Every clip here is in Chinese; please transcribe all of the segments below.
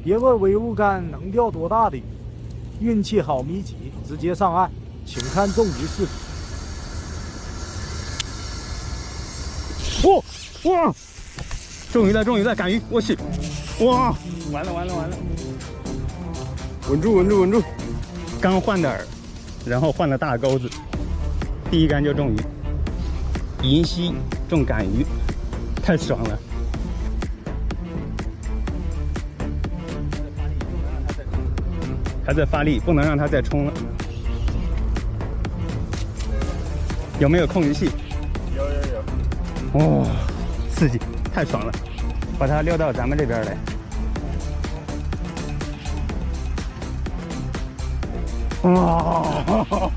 别问微物杆能钓多大的鱼，运气好咪几，直接上岸。请看中鱼视频。哇！中鱼了，赶鱼！我去！哇！完了！稳住！刚换的饵，然后换了大钩子，第一竿就中鱼，银溪中赶鱼，太爽了！还在发力，不能让它再冲了。有没有控鱼器？有。哇，刺激，太爽了！把它溜到咱们这边来。哇！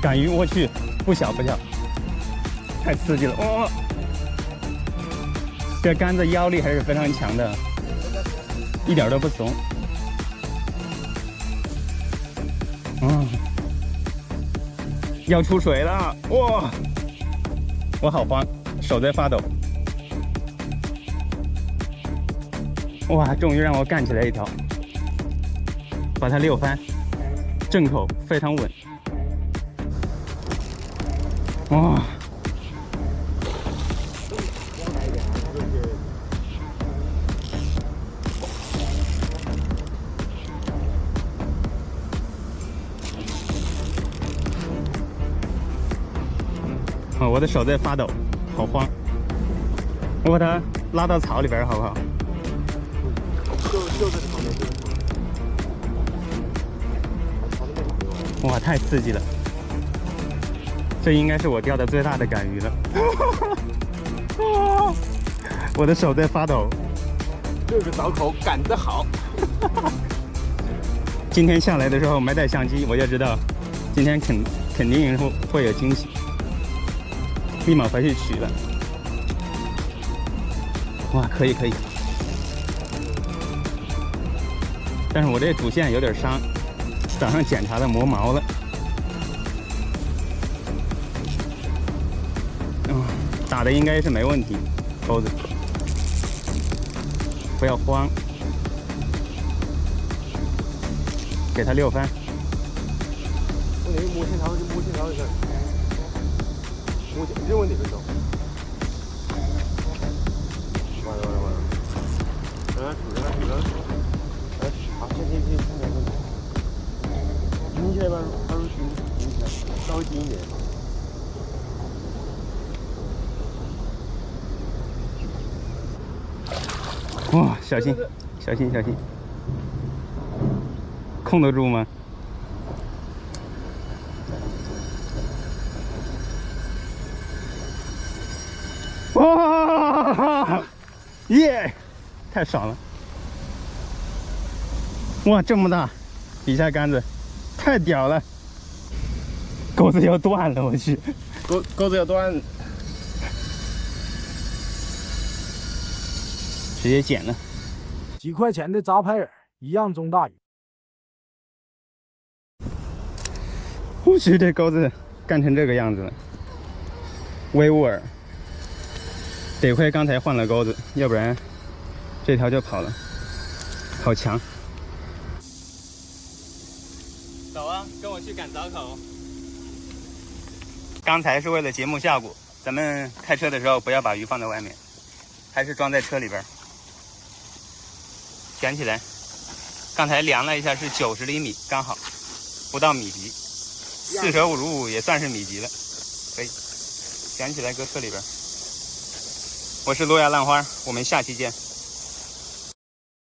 赶鱼，我去，不小，太刺激了！哇！这杆子腰力还是非常强的，一点都不怂。要出水了！哇！我好慌，手在发抖。哇！终于让我干起来一条，把它溜翻，正口非常稳。哇！我的手在发抖，好慌！我把它拉到草里边，好不好？就在旁边。哇，太刺激了！这应该是我钓的最大的赶鱼了。我的手在发抖。这个凿口赶得好。今天下来的时候没带相机，我就知道今天肯定会有惊喜。立马回去取了。哇，可以。但是我这主线有点伤，早上检查的磨毛了。打的应该是没问题，钩子。不要慌，给它溜翻。我那个摸线条一下。这问题没走。完了。主人。哎，好，先。拧起来吧，把入去，拧起来，稍微紧一点。哇，小心！控得住吗？哇！耶！太爽了！哇，这么大，底下杆子，太屌了！钩子要断了，我去！钩子要断，直接剪了。几块钱的杂牌饵一样中大鱼。我去，这钩子干成这个样子了，微物饵。得亏刚才换了钩子，要不然这条就跑了，好强！走啊，跟我去赶凿口。刚才是为了节目效果，咱们开车的时候不要把鱼放在外面，还是装在车里边。卷起来，刚才量了一下是90厘米，刚好，不到米级，4舍5入5也算是米级了，可以卷起来搁车里边。我是路亚浪花，我们下期见。